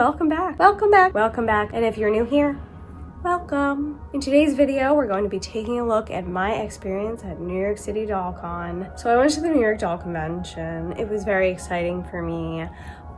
welcome back. Welcome back. Welcome back. And if you're new here, welcome. In today's video, we're going to be taking a look at my experience at New York City Doll Con. So I went to the New York Doll Convention. It was very exciting for me.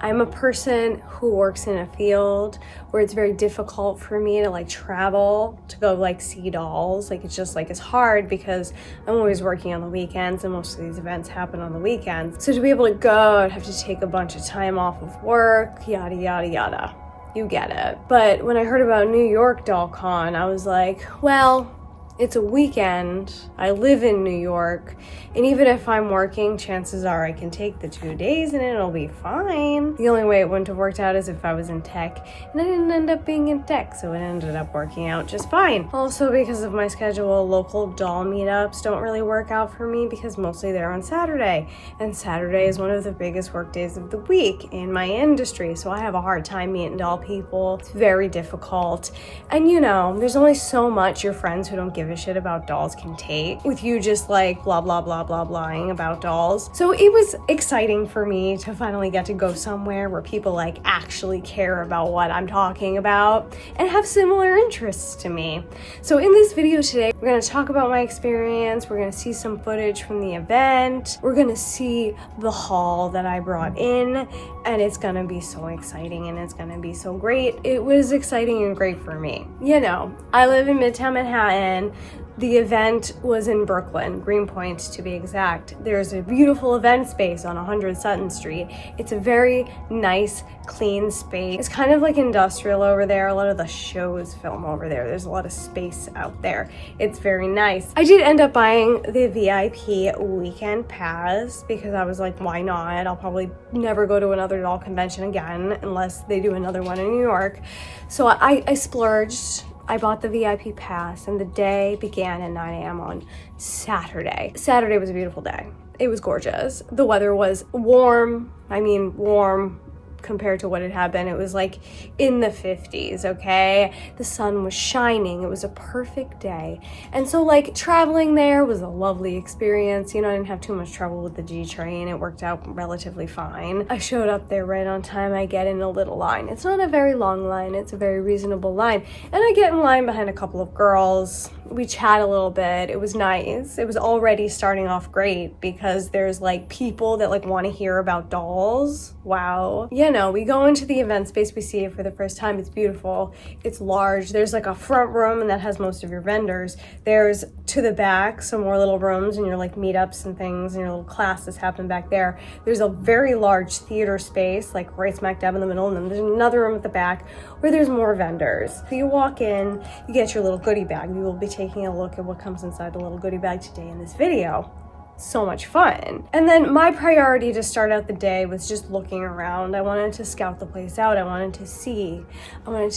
I'm a person who works in a field where it's very difficult for me to like travel to go like see dolls. Like it's just like it's hard because I'm always working on the weekends and most of these events happen on the weekends. So to be able to go, I'd have to take a bunch of time off of work, yada, yada, yada. You get it. But when I heard about New York Doll Con, I was like, well, it's a weekend. I live in New York. And even if I'm working, chances are I can take the 2 days and it'll be fine. The only way it wouldn't have worked out is if I was in tech. And I didn't end up being in tech, so it ended up working out just fine. Also, because of my schedule, local doll meetups don't really work out for me because mostly they're on Saturday. And Saturday is one of the biggest work days of the week in my industry. So I have a hard time meeting doll people. It's very difficult. And you know, there's only so much your friends who don't give a shit about dolls can take with you just like blah blah blah blah blahing about dolls. So it was exciting for me to finally get to go somewhere where people like actually care about what I'm talking about and have similar interests to me. So in this video today, we're going to talk about my experience. We're going to see some footage from the event. We're going to see the haul that I brought in, and it's going to be so exciting and it's going to be so great. It was exciting and great for me. You know, I live in Midtown Manhattan. The event was in Brooklyn, Greenpoint to be exact. There's a beautiful event space on 100 Sutton Street. It's a very nice, clean space. It's kind of like industrial over there. A lot of the shows film over there. There's a lot of space out there. It's very nice. I did end up buying the VIP weekend pass because I was like, why not? I'll probably never go to another doll convention again unless they do another one in New York. So I splurged. I bought the VIP pass and the day began at 9 a.m. on Saturday. Saturday was a beautiful day. It was gorgeous. The weather was warm. I mean, warm compared to what it had been. It was like in the 50s, okay? The sun was shining. It was a perfect day. And so like traveling there was a lovely experience. You know, I didn't have too much trouble with the G train. It worked out relatively fine. I showed up there right on time. I get in a little line. It's not a very long line. It's a very reasonable line. And I get in line behind a couple of girls. We chat a little bit. It was nice. It was already starting off great because there's like people that like want to hear about dolls. Wow. You know, we go into the event space, we see it for the first time. It's beautiful. It's large. There's like a front room and that has most of your vendors. There's to the back some more little rooms and your like meetups and things and your little classes happen back there. There's a very large theater space, like right smack dab in the middle, and then there's another room at the back where there's more vendors. So you walk in, you get your little goodie bag. We will be taking a look at what comes inside the little goodie bag today in this video. So much fun. And then my priority to start out the day was just looking around. I wanted to scout the place out. I wanted to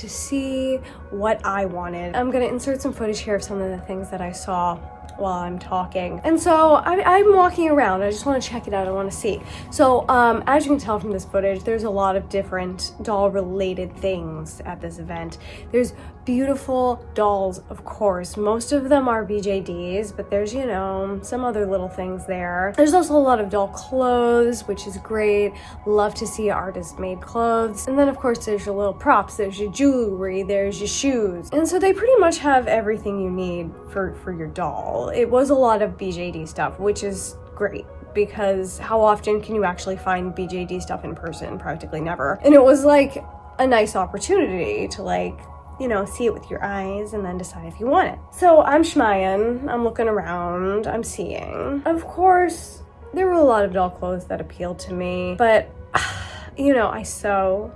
see what I wanted. I'm gonna insert some footage here of some of the things that I saw while I'm talking. And so I'm walking around. I just want to check it out. I want to see. So as you can tell from this footage, there's a lot of different doll related things at this event. There's beautiful dolls, of course. Most of them are BJDs, but there's, you know, some other little things there. There's also a lot of doll clothes, which is great. Love to see artist made clothes. And then of course there's your little props, there's your jewelry, there's your shoes. And so they pretty much have everything you need for your doll. It was a lot of BJD stuff, which is great because how often can you actually find BJD stuff in person? Practically never. And it was like a nice opportunity to like, you know, see it with your eyes and then decide if you want it. So I'm schmayin', I'm looking around, I'm seeing. Of course, there were a lot of doll clothes that appealed to me, but you know, I sew.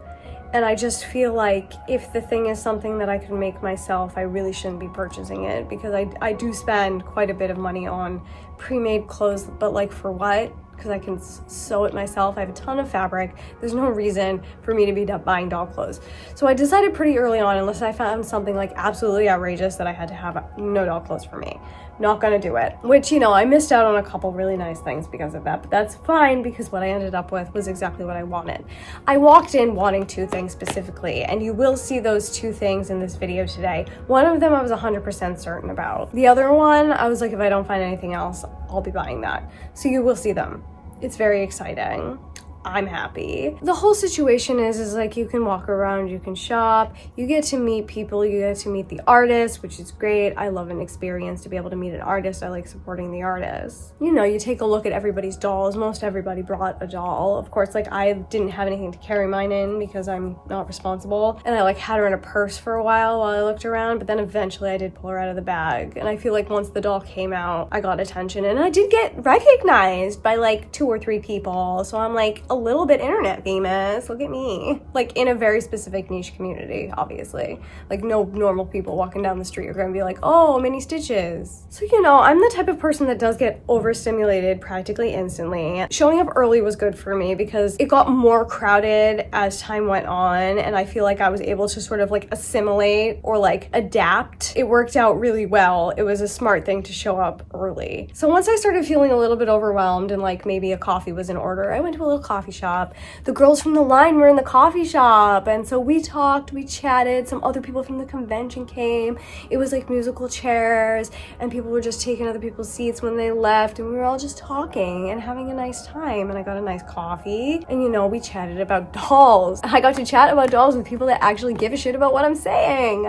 And I just feel like if the thing is something that I can make myself, I really shouldn't be purchasing it because I do spend quite a bit of money on pre-made clothes, but like for what? Because I can sew it myself. I have a ton of fabric. There's no reason for me to be buying doll clothes. So I decided pretty early on, unless I found something like absolutely outrageous, that I had to have no doll clothes for me. Not gonna do it. Which, you know, I missed out on a couple really nice things because of that, but that's fine because what I ended up with was exactly what I wanted. I walked in wanting two things specifically, and you will see those two things in this video today. One of them I was 100% certain about. The other one, I was like, if I don't find anything else, I'll be buying that. So you will see them. It's very exciting. I'm happy. The whole situation is like you can walk around, you can shop, you get to meet people, you get to meet the artists, which is great. I love an experience to be able to meet an artist. I like supporting the artists. You know, you take a look at everybody's dolls. Most everybody brought a doll. Of course, like I didn't have anything to carry mine in because I'm not responsible. And I like had her in a purse for a while I looked around, but then eventually I did pull her out of the bag. And I feel like once the doll came out, I got attention and I did get recognized by like 2 or 3 people. So I'm like a little bit internet famous. Look at me. Like in a very specific niche community, obviously. Like no normal people walking down the street are gonna be like, oh, mini stitches. So, you know, I'm the type of person that does get overstimulated practically instantly. Showing up early was good for me because it got more crowded as time went on, and I feel like I was able to sort of like assimilate or like adapt. It worked out really well. It was a smart thing to show up early. So once I started feeling a little bit overwhelmed and like maybe a coffee was in order, I went to a little coffee shop. The girls from the line were in the coffee shop, and so we talked, we chatted. Some other people from the convention came. It was like musical chairs, and people were just taking other people's seats when they left, and we were all just talking and having a nice time. And I got a nice coffee, and you know, we chatted about dolls. I got to chat about dolls with people that actually give a shit about what I'm saying,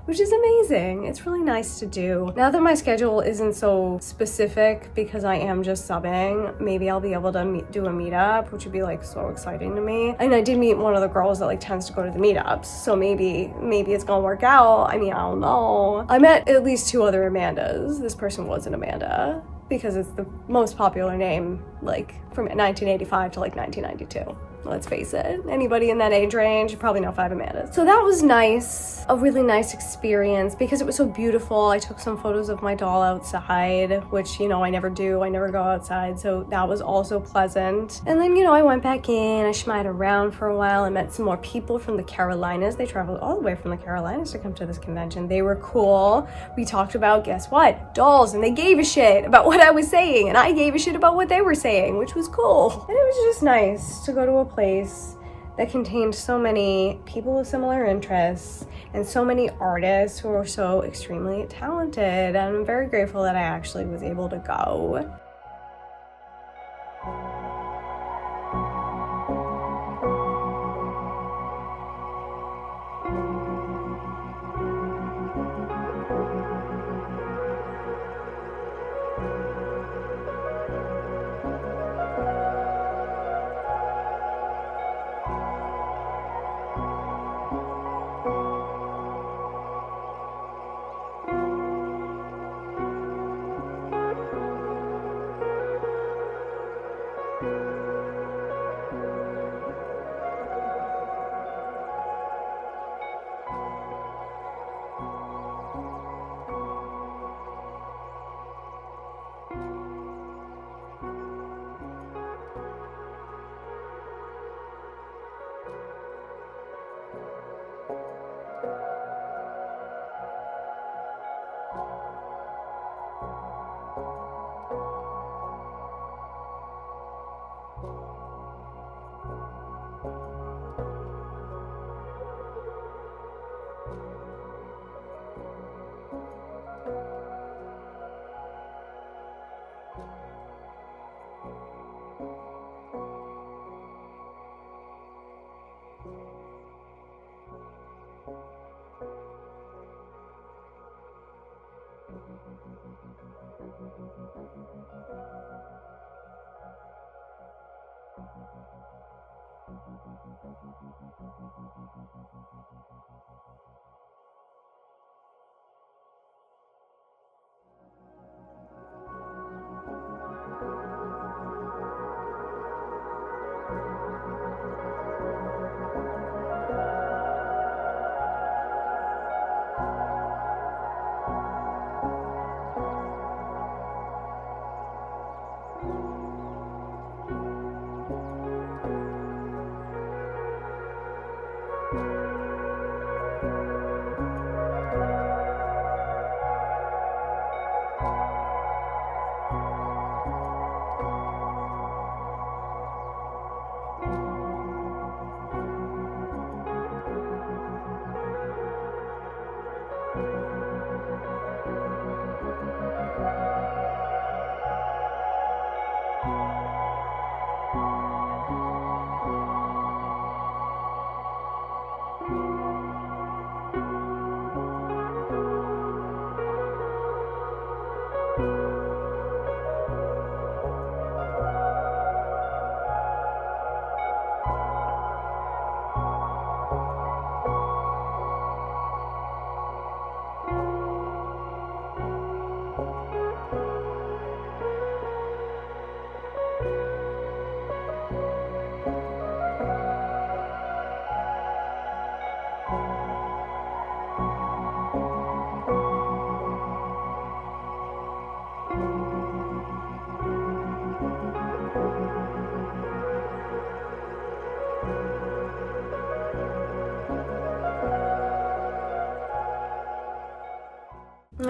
which is amazing. It's really nice to do. Now that my schedule isn't so specific because I am just subbing, maybe I'll be able to do a meetup, which would be like so exciting to me. And I did meet one of the girls that like tends to go to the meetups, so maybe it's gonna work out. I mean, I don't know. I met at least 2 other Amandas. This person wasn't Amanda because it's the most popular name like from 1985 to like 1992. Let's face it, anybody in that age range, you probably know 5 Amandas. So that was nice, a really nice experience because it was so beautiful. I took some photos of my doll outside, which, you know, I never do. I never go outside, so that was also pleasant. And then, you know, I went back in, I schmied around for a while. I met some more people from the Carolinas. They traveled all the way from the Carolinas to come to this convention. They were cool. We talked about, guess what? Dolls, and they gave a shit about what I was saying, and I gave a shit about what they were saying, which was cool. And it was just nice to go to a place that contained so many people with similar interests and so many artists who are so extremely talented. And I'm very grateful that I actually was able to go.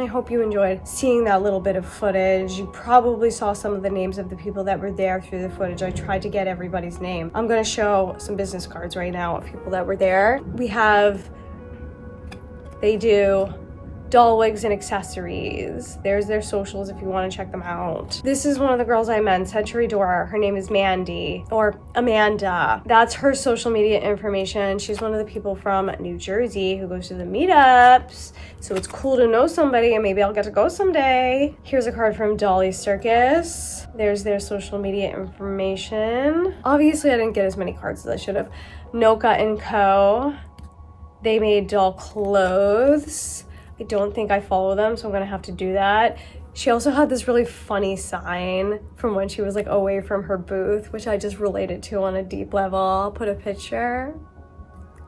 I hope you enjoyed seeing that little bit of footage. You probably saw some of the names of the people that were there through the footage. I tried to get everybody's name. I'm gonna show some business cards right now of people that were there. They do doll wigs and accessories. There's their socials if you want to check them out. This is one of the girls I met, Century Door. Her name is Mandy, or Amanda. That's her social media information. She's one of the people from New Jersey who goes to the meetups. So it's cool to know somebody, and maybe I'll get to go someday. Here's a card from Dolly Circus. There's their social media information. Obviously, I didn't get as many cards as I should have. Noka & Co. They made doll clothes. I don't think I follow them, so I'm gonna have to do that. She also had this really funny sign from when she was like away from her booth, which I just related to on a deep level. I'll put a picture.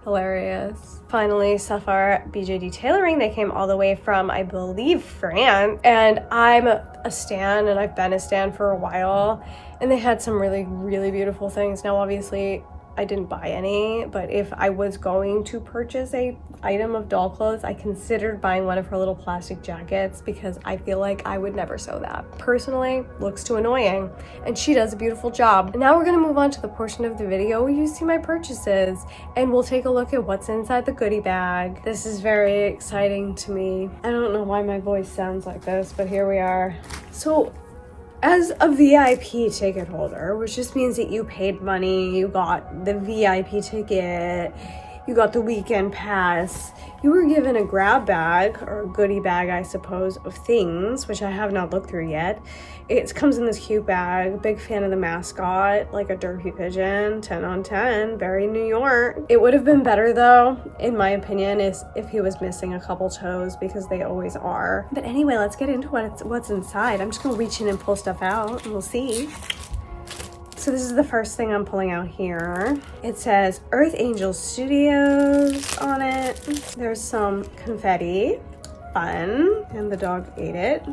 Hilarious. Finally, Saphar BJD Tailoring. They came all the way from, I believe, France. And I'm a stan, and I've been a stan for a while. And they had some really, really beautiful things. Now, obviously, I didn't buy any, but if I was going to purchase a item of doll clothes, I considered buying one of her little plastic jackets because I feel like I would never sew that. Personally, looks too annoying, and she does a beautiful job. And now we're gonna move on to the portion of the video where you see my purchases, and we'll take a look at what's inside the goodie bag. This is very exciting to me. I don't know why my voice sounds like this, but here we are. So, as a VIP ticket holder, which just means that you paid money, you got the VIP ticket, you got the weekend pass, you were given a grab bag, or a goodie bag, I suppose, of things, which I have not looked through yet. It comes in this cute bag. Big fan of the mascot, like a derpy pigeon, 10 on 10, very New York. It would have been better though, in my opinion, is if he was missing a couple toes, because they always are. But anyway, let's get into what's inside. I'm just gonna reach in and pull stuff out, and we'll see. So this is the first thing I'm pulling out here. It says Earth Angel Studios on it. There's some confetti, fun, and the dog ate it.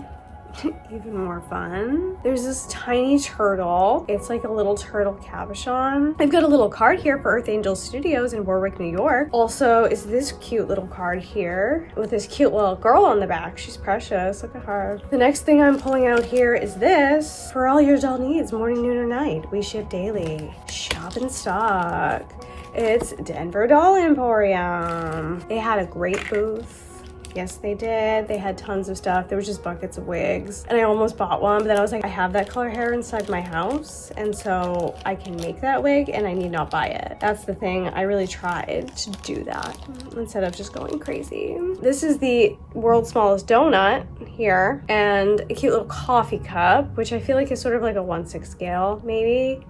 Even more fun. There's this tiny turtle. It's like a little turtle cabochon. I've got a little card here for Earth Angel Studios in Warwick, New York. Also is this cute little card here with this cute little girl on the back. She's precious. Look at her. The next thing I'm pulling out here is this. For all your doll needs, morning, noon, or night, we ship daily. Shop in stock. It's Denver Doll Emporium. They had a great booth. Yes, they did. They had tons of stuff. There was just buckets of wigs. And I almost bought one, but then I was like, I have that color hair inside my house, and so I can make that wig and I need not buy it. That's the thing. I really tried to do that instead of just going crazy. This is the world's smallest donut here, and a cute little coffee cup, which I feel like is sort of like a 1/6 scale, maybe.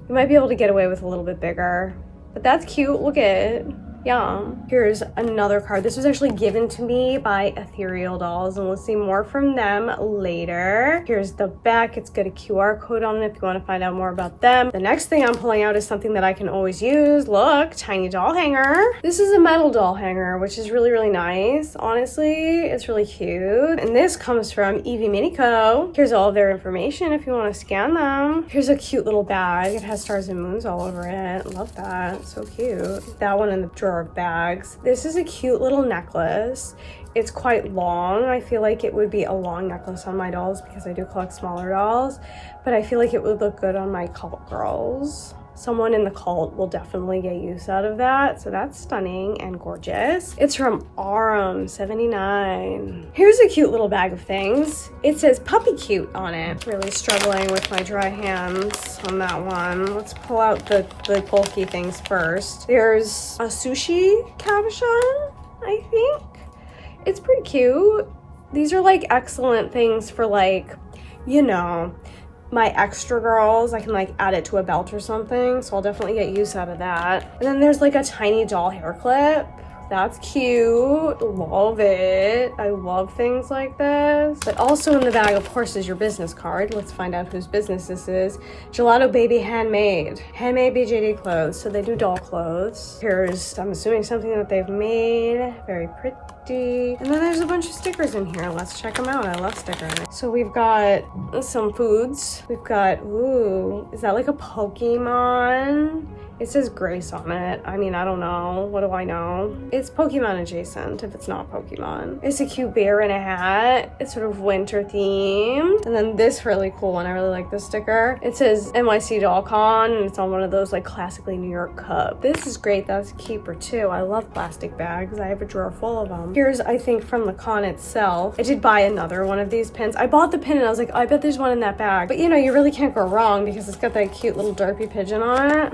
You might be able to get away with a little bit bigger, but that's cute. Look at it. Yum. Here's another card. This was actually given to me by Ethereal Dolls, and we'll see more from them later. Here's the back. It's got a QR code on it if you want to find out more about them. The next thing I'm pulling out is something that I can always use. Look, tiny doll hanger. This is a metal doll hanger, which is really, really nice. Honestly, it's really cute. And this comes from Evie Minico. Here's all of their information if you want to scan them. Here's a cute little bag. It has stars and moons all over it. Love that. So cute. That one in the drawer of bags. This is a cute little necklace. It's quite long. I feel like it would be a long necklace on my dolls because I do collect smaller dolls, but I feel like it would look good on my cult girls. Someone in the cult will definitely get use out of that, so that's stunning and gorgeous. It's from Arum 79. Here's a cute little bag of things. It says puppy cute on it. Really struggling with my dry hands on that one. Let's pull out the bulky things first. There's a sushi cabochon, I think. It's pretty cute. These are like excellent things for, like, you know, my extra girls. I can like add it to a belt or something, so I'll definitely get use out of that. And then there's like a tiny doll hair clip. That's cute. Love it. I love things like this. But also in the bag, of course, is your business card. Let's find out whose business this is. Gelato Baby Handmade. Handmade BJD clothes. So they do doll clothes. Here's, I'm assuming, something that they've made. Very pretty. And then there's a bunch of stickers in here. Let's check them out. I love stickers. So we've got some foods. We've got, ooh, is that like a Pokemon? It says Grace on it. I mean, I don't know. What do I know? It's Pokemon adjacent if it's not Pokemon. It's a cute bear in a hat. It's sort of winter themed. And then this really cool one. I really like this sticker. It says NYC Doll Con, and it's on one of those like classically New York cups. This is great. That's a keeper too. I love plastic bags. I have a drawer full of them. Here's, I think, from the con itself. I did buy another one of these pins. I bought the pin and I was like, oh, I bet there's one in that bag. But you know, you really can't go wrong because it's got that cute little derpy pigeon on it.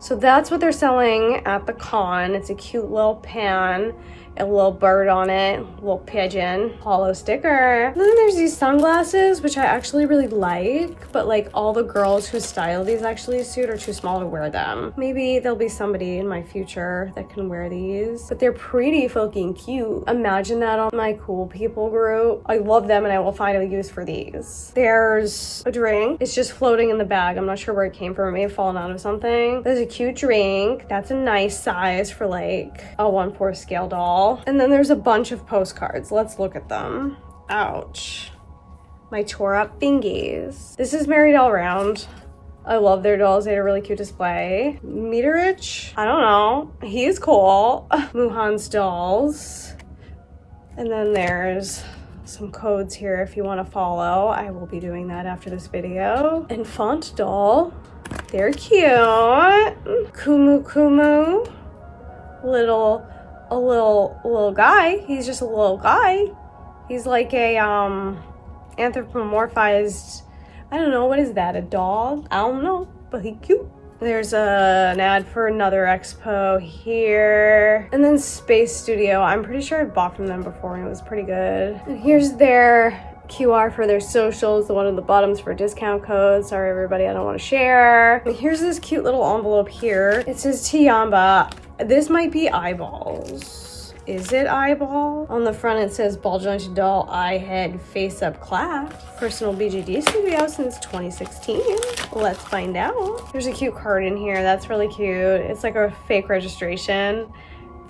So that's what they're selling at the con. It's a cute little pan, a little bird on it, a little pigeon, hollow sticker. And then there's these sunglasses, which I actually really like, but like all the girls whose style these actually suit are too small to wear them. Maybe there'll be somebody in my future that can wear these, but they're pretty fucking cute. Imagine that on my cool people group. I love them and I will find a use for these. There's a drink. It's just floating in the bag. I'm not sure where it came from. It may have fallen out of something. There's a cute drink. That's a nice size for like a 1/4 scale doll. And then there's a bunch of postcards. Let's look at them. Ouch. My tore up fingies. This is Merry Doll Round. I love their dolls. They had a really cute display. Meterich? I don't know. He's cool. Muhan's dolls. And then there's some codes here if you want to follow. I will be doing that after this video. And Font Doll. They're cute. Kumu Kumu. A little guy. He's just a little guy. He's like a anthropomorphized, I don't know, what is that, a dog? I don't know, but he's cute. There's an ad for another expo here. And then Space Studio. I'm pretty sure I bought from them before and it was pretty good. And here's their QR for their socials. The one at the bottom's for discount codes. Sorry everybody, I don't want to share. And here's this cute little envelope here. It says Tiamba. This might be eyeballs. Is it eyeball? On the front it says ball jointed doll, eye, head, face up class. Personal BJD studio since 2016. Let's find out. There's a cute card in here. That's really cute. It's like a fake registration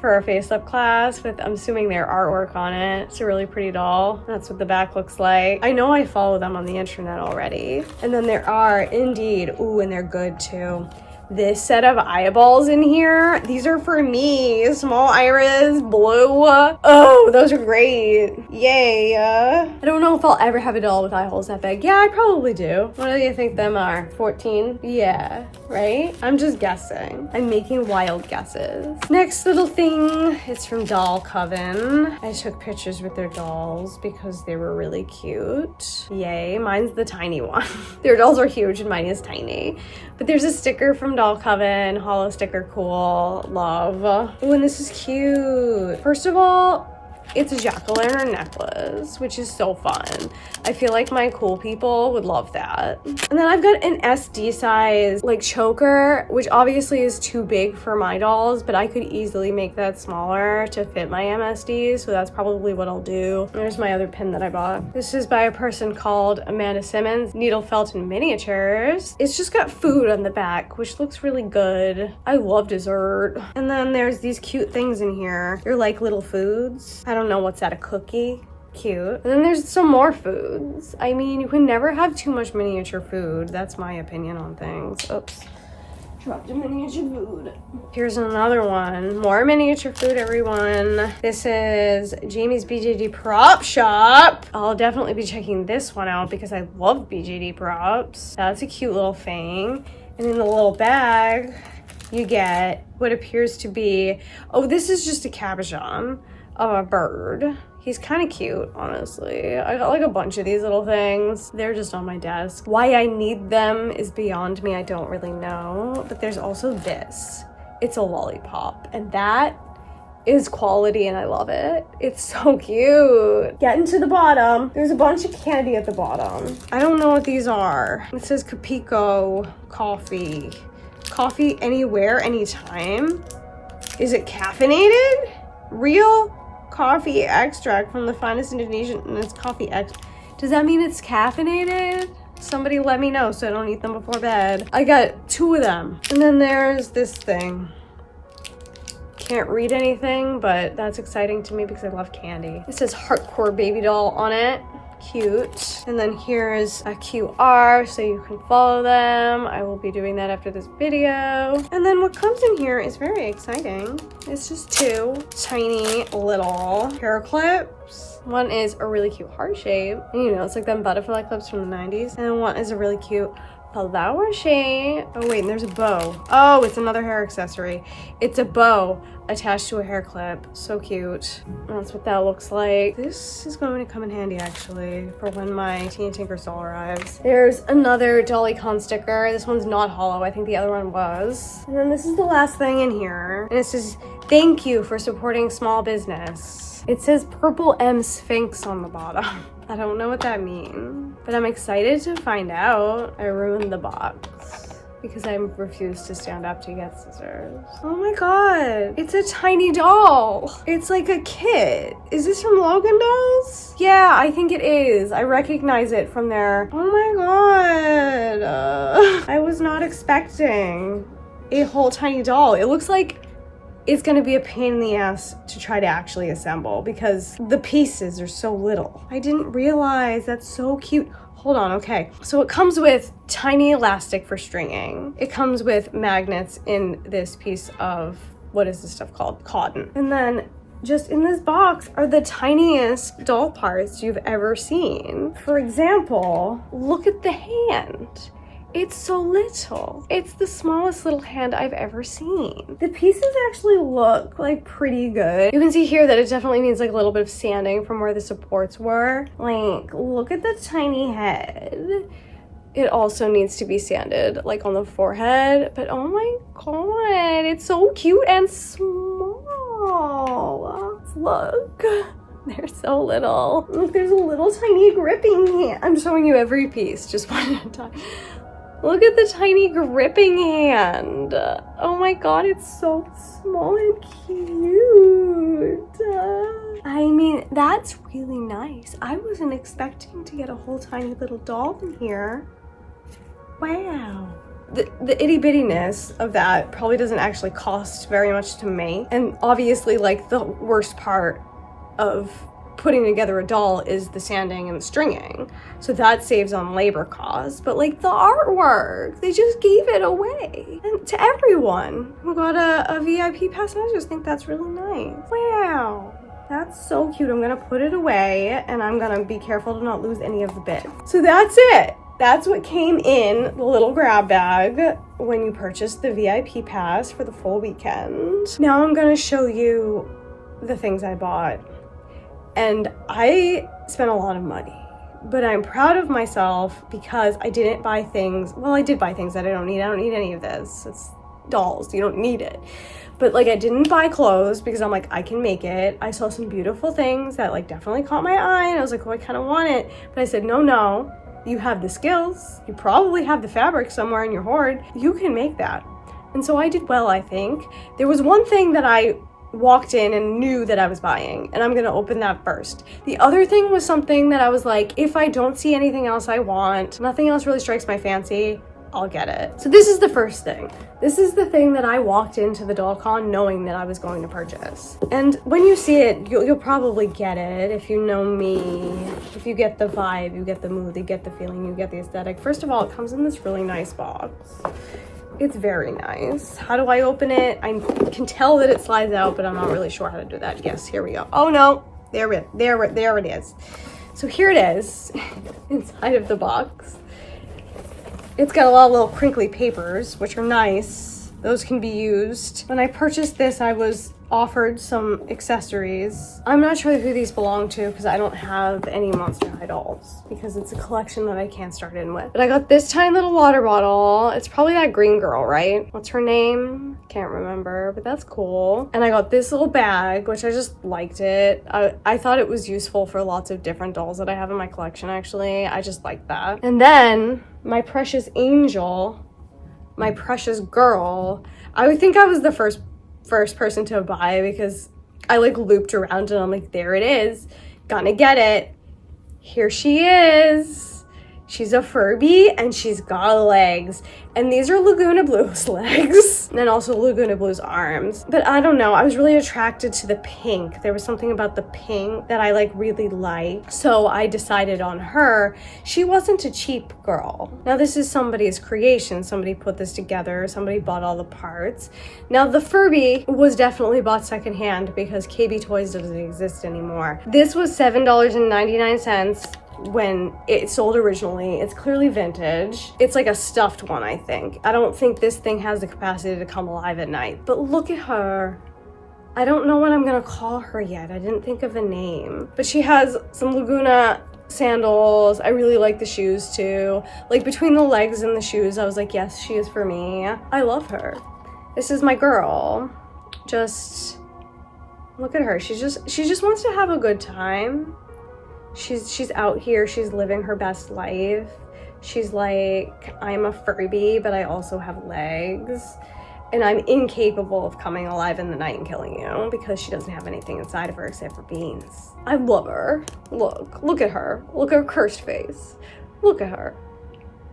for a face up class with, I'm assuming, their artwork on it. It's a really pretty doll. That's what the back looks like. I know I follow them on the internet already. And then there are indeed, ooh, and they're good too, this set of eyeballs in here. These are for me. Small iris, blue. Oh, those are great. Yay. I don't know if I'll ever have a doll with eye holes that big. Yeah, I probably do. What do you think them are? 14? Yeah, right? I'm just guessing. I'm making wild guesses. Next little thing, it's from Doll Coven. I took pictures with their dolls because they were really cute. Yay, mine's the tiny one. Their dolls are huge and mine is tiny. But there's a sticker from Doll Coven, hollow sticker, cool, love. Oh, and this is cute. First of all, it's a jack-o'-lantern necklace, which is so fun. I feel like my cool people would love that. And then I've got an SD size like choker, which obviously is too big for my dolls, but I could easily make that smaller to fit my MSDs, so that's probably what I'll do. There's my other pin that I bought. This is by a person called Amanda Simmons, Needle Felt in Miniatures. It's just got food on the back, which looks really good. I love dessert. And then there's these cute things in here. They're like little foods. I don't know, what's that, a cookie? Cute. And then there's some more foods. I mean, you can never have too much miniature food. That's my opinion on things. Oops. Dropped a miniature food. Here's another one. More miniature food, everyone. This is Jamie's BJD Prop Shop. I'll definitely be checking this one out because I love BJD props. That's a cute little thing. And in the little bag, you get what appears to be, oh, this is just a cabochon of a bird. He's kind of cute, honestly. I got like a bunch of these little things. They're just on my desk. Why I need them is beyond me. I don't really know. But there's also this. It's a lollipop. And that is quality and I love it. It's so cute. Getting to the bottom. There's a bunch of candy at the bottom. I don't know what these are. It says Capico coffee. Coffee anywhere, anytime. Is it caffeinated? Real coffee extract from the finest Indonesian, and it's coffee does that mean it's caffeinated? Somebody let me know so I don't eat them before bed. I got 2 of them. And then there's this thing. Can't read anything, but that's exciting to me because I love candy. It says Hardcore Baby Doll on it. cute. And then here's a QR so you can follow them. I will be doing that after this video. And then what comes in here is very exciting. It's just two tiny little hair clips. One is a really cute heart shape, and you know, it's like them butterfly clips from the 90s. And then one is a really cute flower shape. Oh wait, and there's a bow. Oh, it's another hair accessory. It's a bow attached to a hair clip. So cute. That's what that looks like. This is going to come in handy actually for when my Teen Tinker doll arrives. There's another Dolly Con sticker. This one's not hollow. I think the other one was. And then this is the last thing in here. And it says, "Thank you for supporting small business." It says purple M Sphinx on the bottom. I don't know what that means, but I'm excited to find out. I ruined the box because I refused to stand up to get scissors. Oh my god, it's a tiny doll. It's like a kit. Is this from Logan Dolls? Yeah, I think it is. I recognize it from there. Oh my god. I was not expecting a whole tiny doll. It looks like it's gonna be a pain in the ass to try to actually assemble because the pieces are so little. I didn't realize. That's so cute. Hold on, okay. So it comes with tiny elastic for stringing. It comes with magnets in this piece of, what is this stuff called? Cotton. And then just in this box are the tiniest doll parts you've ever seen. For example, look at the hand. It's so little. It's the smallest little hand I've ever seen. The pieces actually look like pretty good. You can see here that it definitely needs like a little bit of sanding from where the supports were. Like, look at the tiny head. It also needs to be sanded like on the forehead, but oh my god, it's so cute and small. Look. They're so little. Look, there's a little tiny gripping hand. I'm showing you every piece, just one at a time. Look at the tiny gripping hand. Oh my god, it's so small and cute. I mean, that's really nice. I wasn't expecting to get a whole tiny little doll in here. Wow. The itty bittiness of that probably doesn't actually cost very much to make. And obviously, like, the worst part of putting together a doll is the sanding and the stringing, so that saves on labor costs. But like the artwork, they just gave it away and to everyone who got a VIP pass, and I just think that's really nice. Wow, that's so cute. I'm gonna put it away and I'm gonna be careful to not lose any of the bits. So that's it. That's what came in the little grab bag when you purchased the VIP pass for the full weekend. Now I'm gonna show you the things I bought. And I spent a lot of money, but I'm proud of myself because I didn't buy things. Well, I did buy things that I don't need. I don't need any of this. It's dolls. You don't need it. But like, I didn't buy clothes because I'm like, I can make it. I saw some beautiful things that like definitely caught my eye, and I was like, oh, I kind of want it. But I said, no, you have the skills. You probably have the fabric somewhere in your hoard. You can make that. And so I did well, I think. There was one thing that I walked in and knew that I was buying, and I'm gonna open that first. The other thing was something that I was like, if I don't see anything else I want, nothing else really strikes my fancy, I'll get it. So this is the first thing. This is the thing that I walked into the Doll Con knowing that I was going to purchase. And when you see it, you'll probably get it if you know me. If you get the vibe, you get the mood, you get the feeling, you get the aesthetic. First of all, it comes in this really nice box. It's very nice. How do I open it? I can tell that it slides out, but I'm not really sure how to do that. Yes, here we go. Oh no, there it is. So here it is inside of the box. It's got a lot of little crinkly papers, which are nice. Those can be used. When I purchased this, I was offered some accessories. I'm not sure who these belong to because I don't have any Monster High dolls because it's a collection that I can't start in with. But I got this tiny little water bottle. It's probably that green girl, right? What's her name? Can't remember, but that's cool. And I got this little bag, which I just liked it. I thought it was useful for lots of different dolls that I have in my collection, actually. I just like that. And then my precious angel, my precious girl, I would think I was the first person to buy because I like looped around and I'm like, there it is, gonna get it. Here she is. She's a Furby and she's got legs. And these are Laguna Blue's legs. And then also Laguna Blue's arms. But I don't know, I was really attracted to the pink. There was something about the pink that I like really liked. So I decided on her. She wasn't a cheap girl. Now this is somebody's creation. Somebody put this together. Somebody bought all the parts. Now the Furby was definitely bought secondhand because KB Toys doesn't exist anymore. This was $7.99. when it sold originally. It's clearly vintage. It's like a stuffed one, I think. I don't think this thing has the capacity to come alive at night. But look at her. I don't know what I'm gonna call her yet. I didn't think of a name. But she has some Laguna sandals. I really like the shoes too. Like between the legs and the shoes, I was like, yes, she is for me. I love her. This is my girl. Just look at her. She just wants to have a good time. She's out here, she's living her best life. She's like, I'm a Furby, but I also have legs. And I'm incapable of coming alive in the night and killing you because she doesn't have anything inside of her except for beans. I love her. Look at her. Look at her cursed face. Look at her.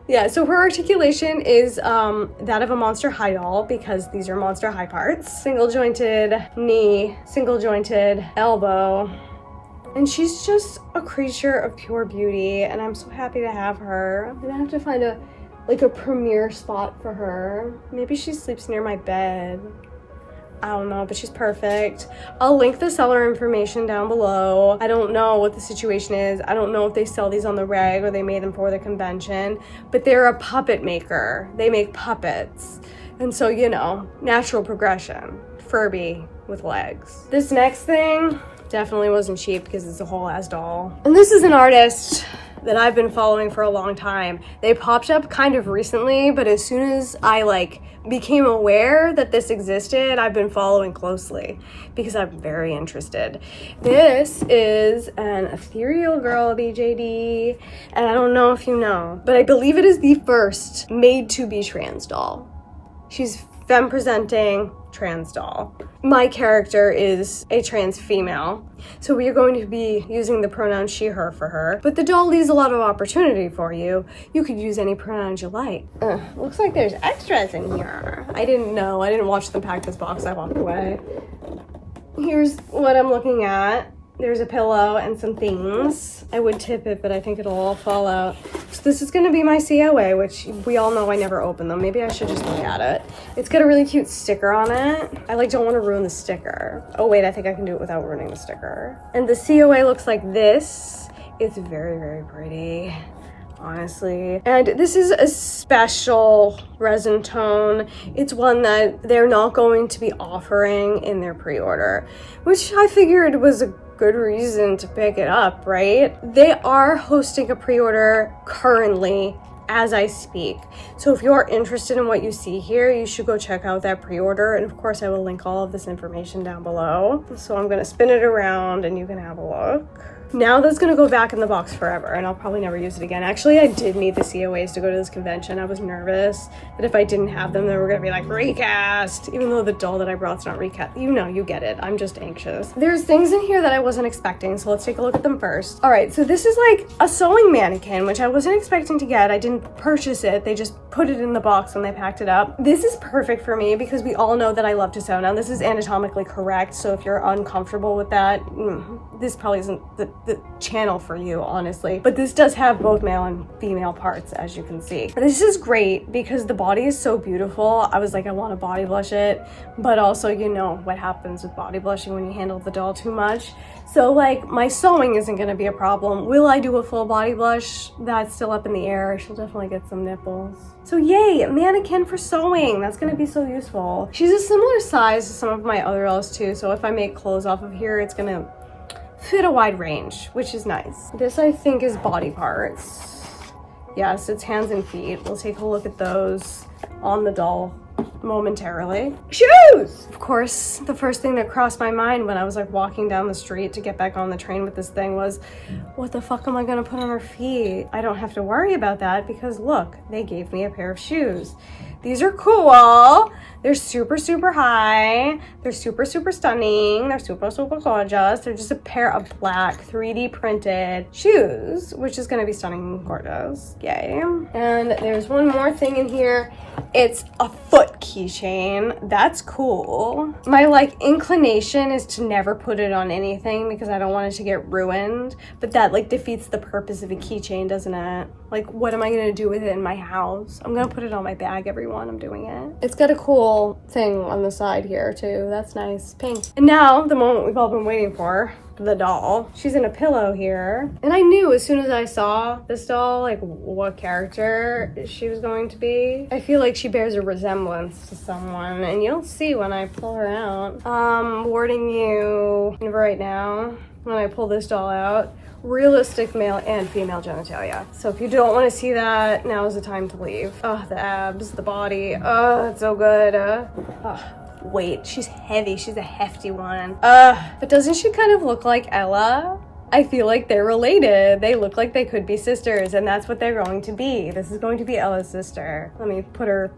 Yeah, so her articulation is that of a Monster High doll because these are Monster High parts. Single jointed knee, single jointed elbow. And she's just a creature of pure beauty, and I'm so happy to have her. I'm gonna have to find a premiere spot for her. Maybe she sleeps near my bed. I don't know, but she's perfect. I'll link the seller information down below. I don't know what the situation is. I don't know if they sell these on the reg or they made them for the convention, but they're a puppet maker. They make puppets. And so, you know, natural progression. Furby with legs. This next thing definitely wasn't cheap because it's a whole ass doll. And this is an artist that I've been following for a long time. They popped up kind of recently, but as soon as I became aware that this existed, I've been following closely because I'm very interested. This is an Ethereal Girl BJD, and I don't know if you know, but I believe it is the first made-to-be trans doll. She's femme presenting trans doll. My character is a trans female, so we are going to be using the pronoun she, her for her, but the doll leaves a lot of opportunity for you. You could use any pronouns you like. Looks like there's extras in here. I didn't know. I didn't watch them pack this box. I walked away. Here's what I'm looking at. There's a pillow and some things. I would tip it, but I think it'll all fall out. So this is gonna be my COA, which we all know I never open them. Maybe I should just look at it. It's got a really cute sticker on it. I don't wanna ruin the sticker. Oh wait, I think I can do it without ruining the sticker. And the COA looks like this. It's very, very pretty, honestly. And this is a special resin tone. It's one that they're not going to be offering in their pre-order, which I figured was a good reason to pick it up, right? They are hosting a pre-order currently as I speak. So if you're interested in what you see here, you should go check out that pre-order. And of course, I will link all of this information down below. So I'm gonna spin it around and you can have a look. Now that's gonna go back in the box forever and I'll probably never use it again. Actually, I did need the COAs to go to this convention. I was nervous that if I didn't have them, they were gonna be like recast, even though the doll that I brought's not recast. You know, you get it. I'm just anxious. There's things in here that I wasn't expecting, so let's take a look at them first. All right, so this is like a sewing mannequin, which I wasn't expecting to get. I didn't purchase it. They just put it in the box when they packed it up. This is perfect for me because we all know that I love to sew. Now, this is anatomically correct, so if you're uncomfortable with that, this probably isn't the channel for you, honestly. But this does have both male and female parts, as you can see. This is great because the body is so beautiful. I was like, I want to body blush it, but also, you know what happens with body blushing when you handle the doll too much. So like, my sewing isn't going to be a problem. Will I do a full body blush? That's still up in the air. She'll definitely get some nipples. So yay, a mannequin for sewing. That's going to be so useful. She's a similar size to some of my other dolls too, so if I make clothes off of here, it's going to fit a wide range, which is nice. This I think is body parts. Yes, it's hands and feet. We'll take a look at those on the doll momentarily. Shoes! Of course, the first thing that crossed my mind when I was like walking down the street to get back on the train with this thing was, what the fuck am I gonna put on her feet? I don't have to worry about that because look, they gave me a pair of shoes. These are cool. They're super, super high. They're super, super stunning. They're super, super gorgeous. They're just a pair of black 3D printed shoes, which is gonna be stunning and gorgeous. Yay. And there's one more thing in here. It's a foot keychain. That's cool. My like inclination is to never put it on anything because I don't want it to get ruined. But that like defeats the purpose of a keychain, doesn't it? Like, what am I gonna do with it in my house? I'm gonna put it on my bag, everyone. I'm doing it. It's got a cool thing on the side here too. That's nice. Pink. And now the moment we've all been waiting for, the doll. She's in a pillow here. And I knew as soon as I saw this doll, like what character she was going to be. I feel like she bears a resemblance to someone, and you'll see when I pull her out. Warning you right now, when I pull this doll out, realistic male and female genitalia. So if you don't want to see that, now is the time to leave. Oh, the abs, the body. Oh, it's so good. Wait, she's heavy. She's a hefty one. But doesn't she kind of look like Ella? I feel like they're related. They look like they could be sisters, and that's what they're going to be. This is going to be Ella's sister. Let me put her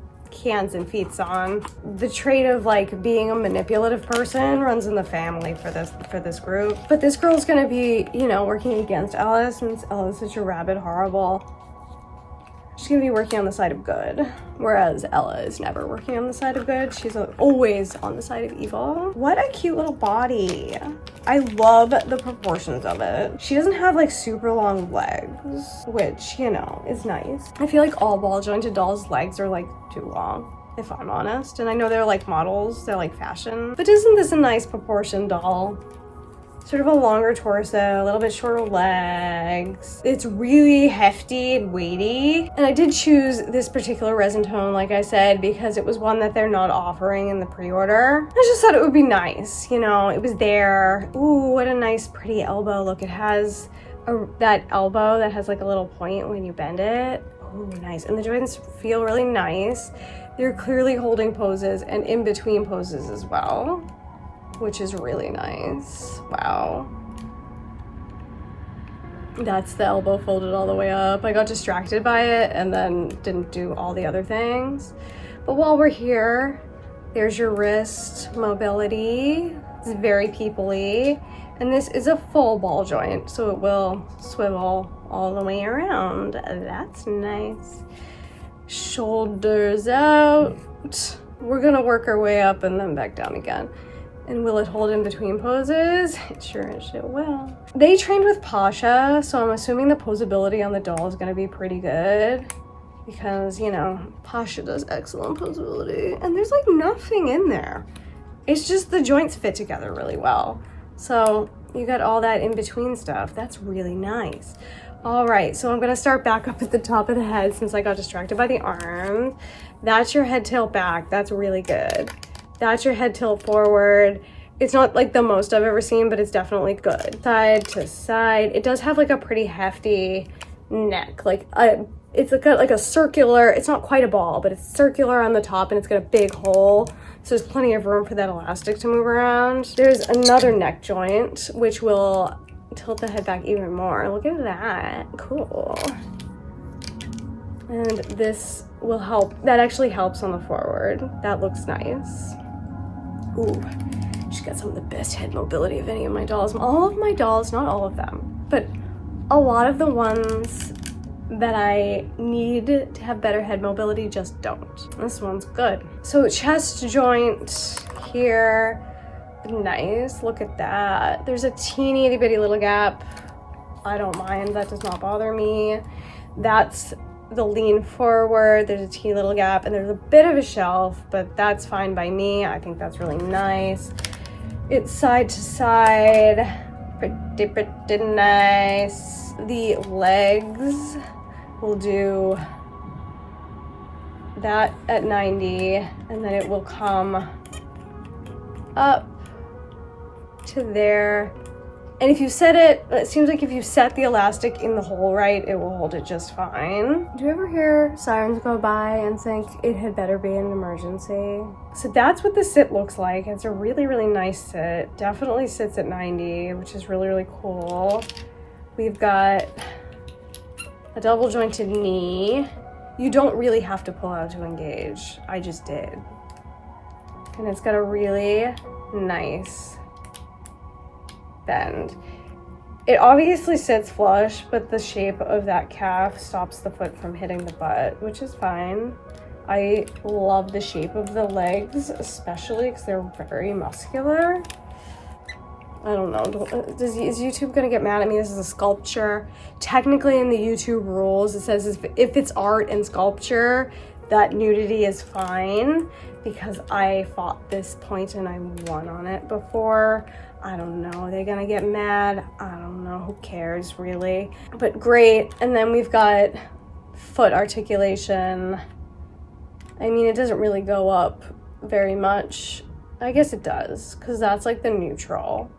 hands and feet on. The trait of like being a manipulative person runs in the family for this group. But this girl's gonna be, you know, working against Ella since Ella's such a rabid, horrible. She's gonna be working on the side of good, whereas Ella is never working on the side of good. She's always on the side of evil. What a cute little body. I love the proportions of it. She doesn't have like super long legs, which, you know, is nice. I feel like all ball jointed dolls' legs are like too long, if I'm honest. And I know they're like models, they're like fashion, but isn't this a nice proportioned doll? Sort of a longer torso, a little bit shorter legs. It's really hefty and weighty. And I did choose this particular resin tone, like I said, because it was one that they're not offering in the pre-order. I just thought it would be nice, you know, it was there. Ooh, what a nice pretty elbow. Look, it has that elbow that has like a little point when you bend it. Ooh, nice. And the joints feel really nice. They're clearly holding poses and in between poses as well, which is really nice. Wow. That's the elbow folded all the way up. I got distracted by it and then didn't do all the other things. But while we're here, there's your wrist mobility. It's very people-y. And this is a full ball joint, so it will swivel all the way around. That's nice. Shoulders out. We're gonna work our way up and then back down again. And will it hold in between poses? It sure as shit will. They trained with Pasha, so I'm assuming the posability on the doll is gonna be pretty good because, you know, Pasha does excellent posability. And there's like nothing in there. It's just the joints fit together really well. So you got all that in between stuff. That's really nice. All right, so I'm gonna start back up at the top of the head since I got distracted by the arms. That's your head tilt back. That's really good. That's your head tilt forward. It's not like the most I've ever seen, but it's definitely good. Side to side. It does have like a pretty hefty neck. Like it's like a circular, it's not quite a ball, but it's circular on the top and it's got a big hole. So there's plenty of room for that elastic to move around. There's another neck joint, which will tilt the head back even more. Look at that, cool. And this will help, that actually helps on the forward. That looks nice. Ooh, she's got some of the best head mobility of any of my dolls. All of my dolls, not all of them, but a lot of the ones that I need to have better head mobility just don't. This one's good. So chest joint here, nice, look at that. There's a teeny itty bitty little gap. I don't mind, that does not bother me. That's the lean forward, there's a teeny little gap, and there's a bit of a shelf, but that's fine by me. I think that's really nice. It's side to side, pretty nice. The legs, we'll do that at 90, and then it will come up to there. And if you set it, it seems like if you set the elastic in the hole right, it will hold it just fine. Do you ever hear sirens go by and think it had better be an emergency? So that's what the sit looks like. It's a really, really nice sit. Definitely sits at 90, which is really, really cool. We've got a double jointed knee You don't really have to pull out to engage. I just did. And it's got a really nice bend. It obviously sits flush, but the shape of that calf stops the foot from hitting the butt, which is fine. I love the shape of the legs, especially because they're very muscular. I don't know, is YouTube gonna get mad at me? This is a sculpture. Technically in the YouTube rules, it says if it's art and sculpture, that nudity is fine, because I fought this point and I won on it before. I don't know, are they gonna get mad? I don't know, who cares really? But great. And then we've got foot articulation. I mean, it doesn't really go up very much. I guess it does, because that's like the neutral.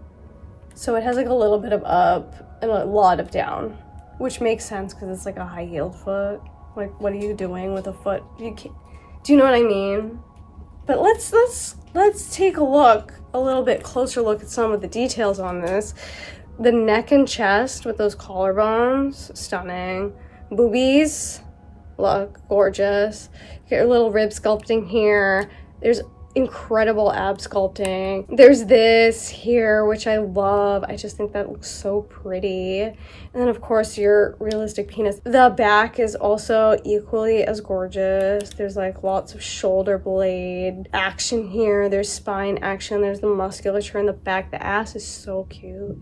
So it has like a little bit of up and a lot of down, which makes sense because it's like a high-heeled foot. Like, what are you doing with a foot? Do you know what I mean? But let's take a little bit closer look at some of the details on this. The neck and chest with those collarbones, stunning. Boobies, look, gorgeous. Get your little rib sculpting here. There's incredible ab sculpting. There's this here, which I love. I just think that looks so pretty. And then of course your realistic penis. The back is also equally as gorgeous. There's like lots of shoulder blade action here. There's spine action. There's the musculature in the back. The ass is so cute.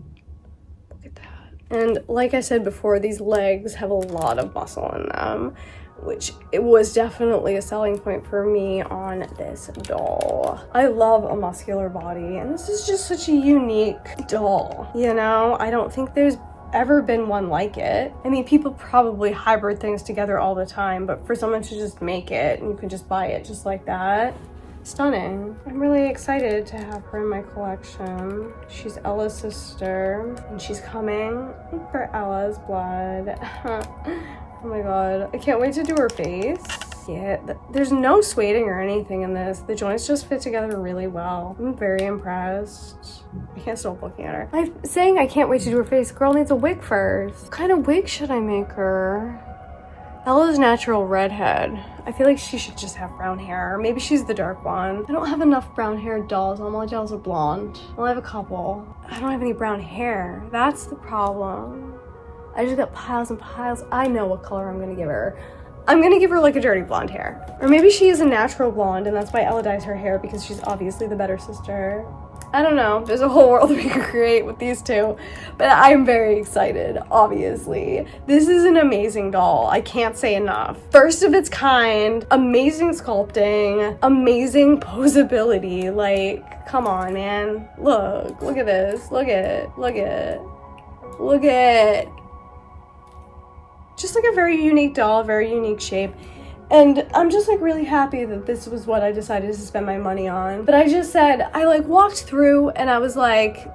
Look at that. And like I said before, these legs have a lot of muscle in them, which it was definitely a selling point for me on this doll. I love a muscular body, and this is just such a unique doll, you know? I don't think there's ever been one like it. I mean, people probably hybrid things together all the time, but for someone to just make it and you can just buy it just like that, stunning. I'm really excited to have her in my collection. She's Ella's sister, and she's coming for Ella's blood. Oh my god, I can't wait to do her face. Yeah, there's no sueding or anything in this. The joints just fit together really well. I'm very impressed. I can't stop looking at her. I'm saying I can't wait to do her face. Girl needs a wig first. What kind of wig should I make her? Ella's natural redhead. I feel like she should just have brown hair. Or maybe she's the dark one. I don't have enough brown haired dolls. All my dolls are blonde. Well, I have a couple. I don't have any brown hair. That's the problem. I just got piles and piles. I know what color I'm gonna give her. I'm gonna give her like a dirty blonde hair. Or maybe she is a natural blonde and that's why Ella dyes her hair, because she's obviously the better sister. I don't know. There's a whole world we could create with these two. But I'm very excited, obviously. This is an amazing doll. I can't say enough. First of its kind, amazing sculpting, amazing posability. Like, come on, man. Look at this. Look at just like a very unique doll, very unique shape. And I'm just like really happy that this was what I decided to spend my money on. But I just said, I like walked through and I was like,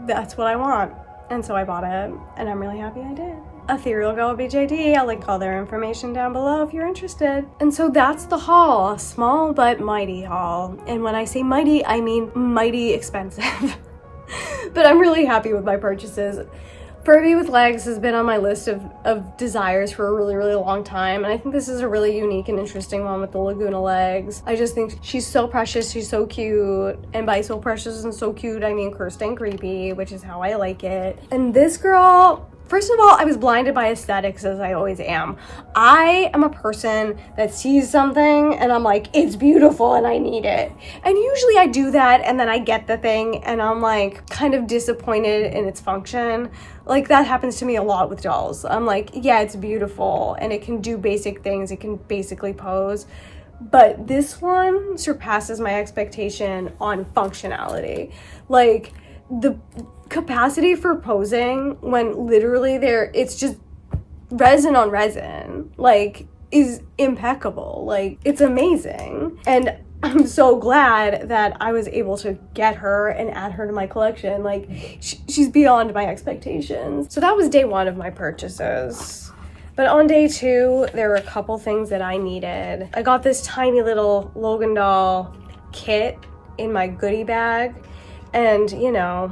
that's what I want. And so I bought it and I'm really happy I did. Ethereal Girl BJD, I'll link all their information down below if you're interested. And so that's the haul, a small but mighty haul. And when I say mighty, I mean mighty expensive. But I'm really happy with my purchases. Furby with legs has been on my list of desires for a really, really long time, and I think this is a really unique and interesting one with the Laguna legs. I just think she's so precious, she's so cute, and by so precious and so cute, I mean cursed and creepy, which is how I like it. And this girl, first of all, I was blinded by aesthetics, as I always am. I am a person that sees something and I'm like, it's beautiful and I need it. And usually I do that and then I get the thing and I'm like kind of disappointed in its function. Like that happens to me a lot with dolls. I'm like, yeah, it's beautiful and it can do basic things. It can basically pose. But this one surpasses my expectation on functionality. Like the capacity for posing when literally it's just resin on resin, like, is impeccable. Like, it's amazing. And I'm so glad that I was able to get her and add her to my collection. Like, she's beyond my expectations. So that was day one of my purchases. But on day two, there were a couple things that I needed. I got this tiny little Logan Doll kit in my goodie bag. And, you know,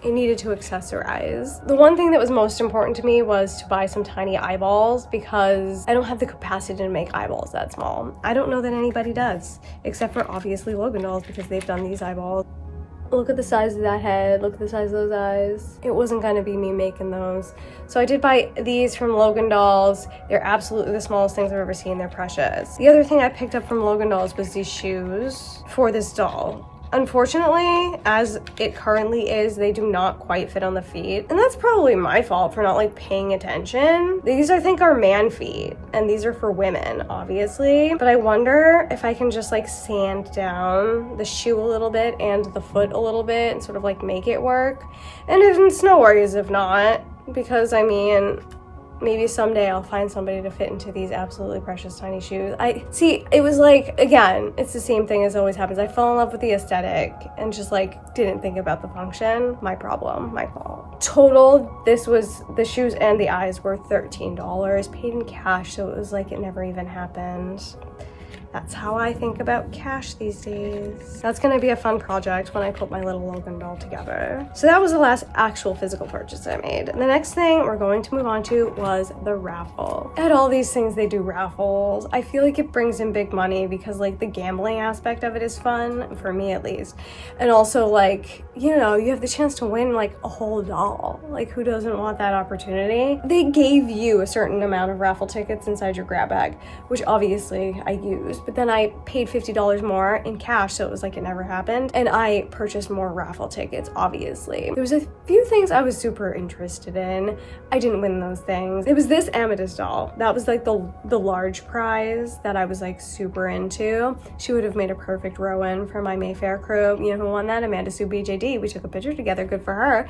it needed to accessorize. The one thing that was most important to me was to buy some tiny eyeballs because I don't have the capacity to make eyeballs that small. I don't know that anybody does, except for obviously Logan Dolls because they've done these eyeballs. Look at the size of that head, look at the size of those eyes. It wasn't gonna be me making those. So I did buy these from Logan Dolls. They're absolutely the smallest things I've ever seen, they're precious. The other thing I picked up from Logan Dolls was these shoes for this doll. Unfortunately, as it currently is, they do not quite fit on the feet. And that's probably my fault for not like paying attention. These I think are man feet and these are for women, obviously. But I wonder if I can just like sand down the shoe a little bit and the foot a little bit and sort of like make it work. And it's no worries if not, because I mean, maybe someday I'll find somebody to fit into these absolutely precious tiny shoes. It was like, again, it's the same thing as always happens. I fell in love with the aesthetic and just like didn't think about the function. My problem, my fault. Total, this was, the shoes and the eyes were $13, paid in cash, so it was like it never even happened. That's how I think about cash these days. That's gonna be a fun project when I put my little Logan doll together. So that was the last actual physical purchase I made. The next thing we're going to move on to was the raffle. At all these things, they do raffles. I feel like it brings in big money because like the gambling aspect of it is fun, for me at least. And also like, you know, you have the chance to win like a whole doll. Like who doesn't want that opportunity? They gave you a certain amount of raffle tickets inside your grab bag, which obviously I used. But then I paid $50 more in cash, so it was like it never happened. And I purchased more raffle tickets, obviously. There was a few things I was super interested in. I didn't win those things. It was this amethyst doll. That was like the large prize that I was like super into. She would have made a perfect Rowan for my Mayfair crew. You know who won that? Amanda Sue BJD. We took a picture together, good for her.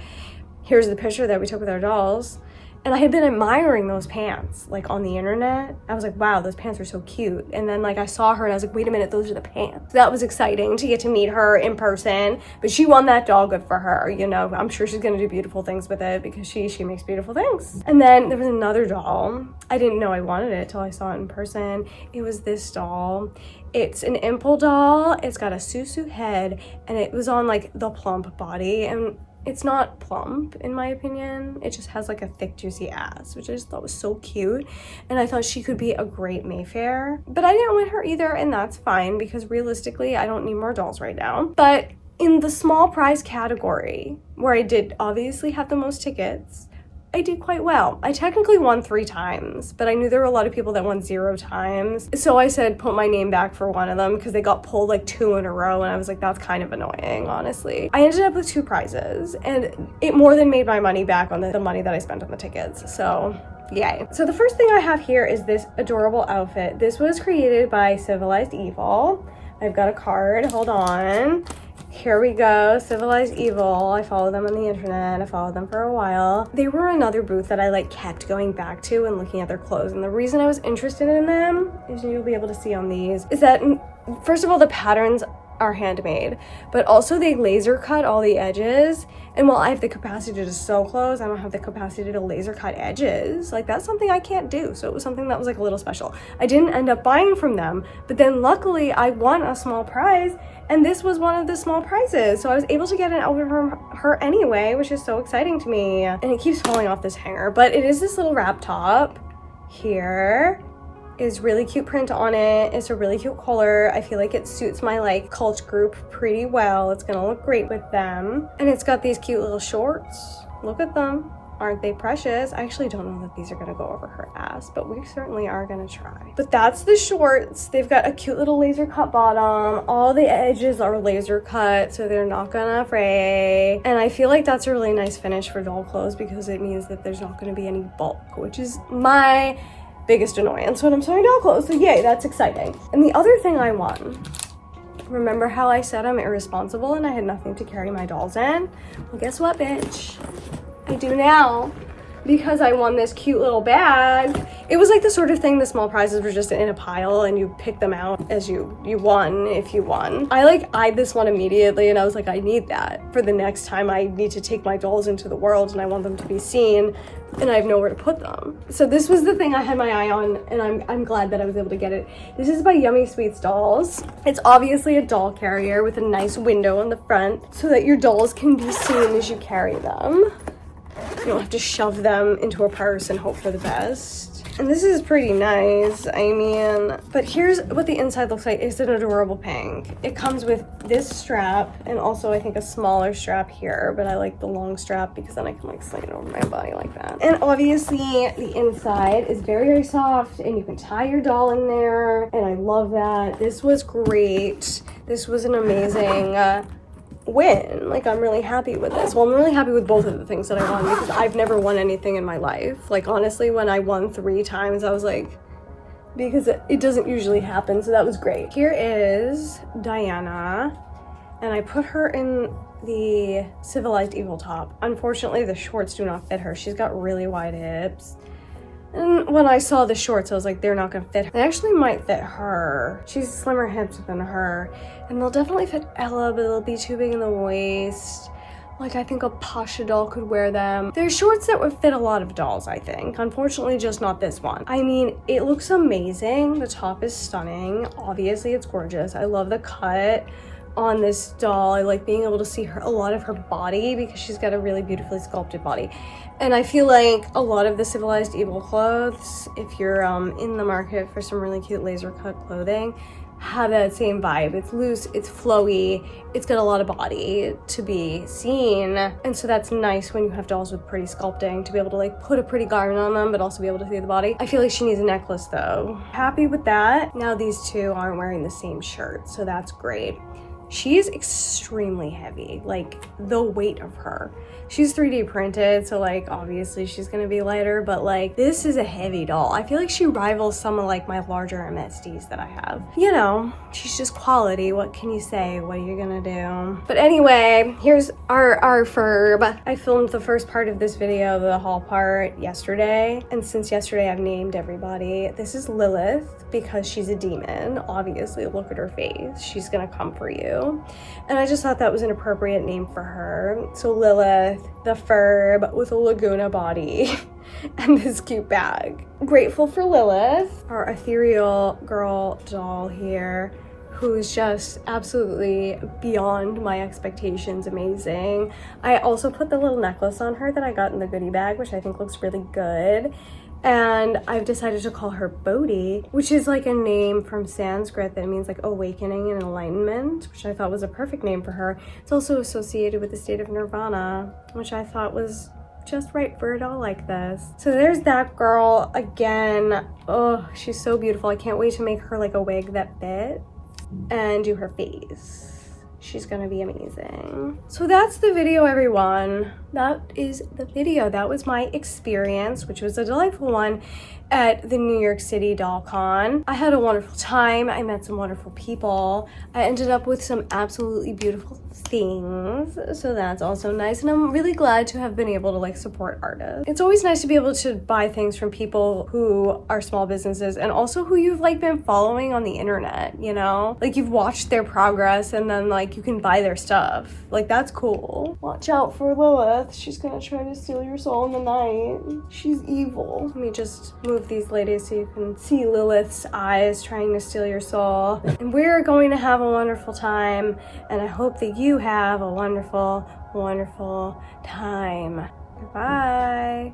Here's the picture that we took with our dolls. And I had been admiring those pants, like on the internet. I was like, wow, those pants are so cute. And then like I saw her and I was like, wait a minute, those are the pants. That was exciting to get to meet her in person. But she won that doll, good for her. You know, I'm sure she's gonna do beautiful things with it because she makes beautiful things. And then there was another doll. I didn't know I wanted it till I saw it in person. It was this doll. It's an impul doll. It's got a susu head and it was on like the plump body. And it's not plump, in my opinion. It just has like a thick, juicy ass, which I just thought was so cute. And I thought she could be a great Mayfair. But I didn't win her either, and that's fine because realistically, I don't need more dolls right now. But in the small prize category, where I did obviously have the most tickets, I did quite well. I technically won 3 times, but I knew there were a lot of people that won 0 times. So I said, put my name back for one of them because they got pulled like 2 in a row. And I was like, that's kind of annoying, honestly. I ended up with 2 prizes and it more than made my money back on the money that I spent on the tickets. So yay. So the first thing I have here is this adorable outfit. This was created by Civilized Evil. I've got a card, hold on. Here we go, Civilized Evil. I follow them on the internet. I followed them for a while. They were another booth that I like kept going back to and looking at their clothes. And the reason I was interested in them, as you'll be able to see on these, is that first of all, the patterns are handmade, but also they laser cut all the edges. And while I have the capacity to sew clothes, I don't have the capacity to laser cut edges. Like that's something I can't do. So it was something that was like a little special. I didn't end up buying from them, but then luckily I won a small prize and this was one of the small prizes. So I was able to get an outfit from her anyway, which is so exciting to me. And it keeps falling off this hanger, but it is this little wrap top here. Is really cute print on it. It's a really cute color. I feel like it suits my like cult group pretty well. It's gonna look great with them. And it's got these cute little shorts. Look at them. Aren't they precious? I actually don't know that these are gonna go over her ass, but we certainly are gonna try. But that's the shorts. They've got a cute little laser cut bottom. All the edges are laser cut, so they're not gonna fray. And I feel like that's a really nice finish for doll clothes because it means that there's not gonna be any bulk, which is my biggest annoyance when I'm sewing doll clothes. So yay, that's exciting. And the other thing I won, remember how I said I'm irresponsible and I had nothing to carry my dolls in? Well, guess what, bitch? I do now. because I won this cute little bag. It was like the sort of thing, the small prizes were just in a pile and you pick them out as you won if you won. I like eyed this one immediately and I was like, I need that for the next time I need to take my dolls into the world and I want them to be seen and I have nowhere to put them. So this was the thing I had my eye on, and I'm glad that I was able to get it. This is by Yummy Sweets Dolls. It's obviously a doll carrier with a nice window on the front so that your dolls can be seen as you carry them. You don't have to shove them into a purse and hope for the best. And this is pretty nice, I mean, but here's what the inside looks like. It's an adorable pink. It comes with this strap and also I think a smaller strap here, but I like the long strap because then I can like sling it over my body like that. And obviously the inside is very, very soft and you can tie your doll in there, and I love that. This was great. This was an amazing win. Like, I'm really happy with this. Well, I'm really happy with both of the things that I won because I've never won anything in my life. Like, honestly, when I won 3 times, I was like, because it doesn't usually happen, so that was great. Here is Diana, and I put her in the Civilized Evil top. Unfortunately, the shorts do not fit her. She's got really wide hips. And when I saw the shorts, I was like, they're not gonna fit her. They actually might fit her. She's slimmer hips than her. And they'll definitely fit Ella, but they'll be too big in the waist. Like, I think a Pasha doll could wear them. They're shorts that would fit a lot of dolls, I think. Unfortunately, just not this one. I mean, it looks amazing. The top is stunning. Obviously, it's gorgeous. I love the cut on this doll. I like being able to see a lot of her body because she's got a really beautifully sculpted body. And I feel like a lot of the Civilized Evil clothes, if you're in the market for some really cute laser cut clothing, have that same vibe. It's loose, it's flowy, it's got a lot of body to be seen. And so that's nice when you have dolls with pretty sculpting, to be able to like put a pretty garment on them, but also be able to see the body. I feel like she needs a necklace though. Happy with that. Now these two aren't wearing the same shirt, so that's great. She is extremely heavy, like the weight of her. She's 3D printed, so like obviously she's gonna be lighter, but like this is a heavy doll. I feel like she rivals some of like my larger MSDs that I have. You know, she's just quality. What can you say? What are you gonna do? But anyway, here's our Ferb. I filmed the first part of this video, the haul part, yesterday. And since yesterday I've named everybody. This is Lilith because she's a demon. Obviously, look at her face. She's gonna come for you. And I just thought that was an appropriate name for her. So Lilith, the Ferb with a Laguna body and this cute bag. Grateful for Lilith, our Ethereal Girl doll here, who's just absolutely beyond my expectations, amazing. I also put the little necklace on her that I got in the goodie bag, which I think looks really good. And I've decided to call her Bodhi, which is like a name from Sanskrit that means like awakening and enlightenment, which I thought was a perfect name for her. It's also associated with the state of nirvana, which I thought was just right for a doll like this. So there's that girl again. Oh, she's so beautiful. I can't wait to make her like a wig that fits and do her face. She's gonna be amazing. So that's the video, everyone. That is the video. That was my experience, which was a delightful one at the New York City Doll Con. I had a wonderful time. I met some wonderful people. I ended up with some absolutely beautiful things, so that's also nice. And I'm really glad to have been able to like support artists. It's always nice to be able to buy things from people who are small businesses and also who you've like been following on the internet, you know? Like you've watched their progress and then like you can buy their stuff. Like that's cool. Watch out for Lilith. She's gonna try to steal your soul in the night. She's evil. Let me just move these ladies so you can see Lilith's eyes trying to steal your soul. And we're going to have a wonderful time, and I hope that you have a wonderful, wonderful time. Goodbye.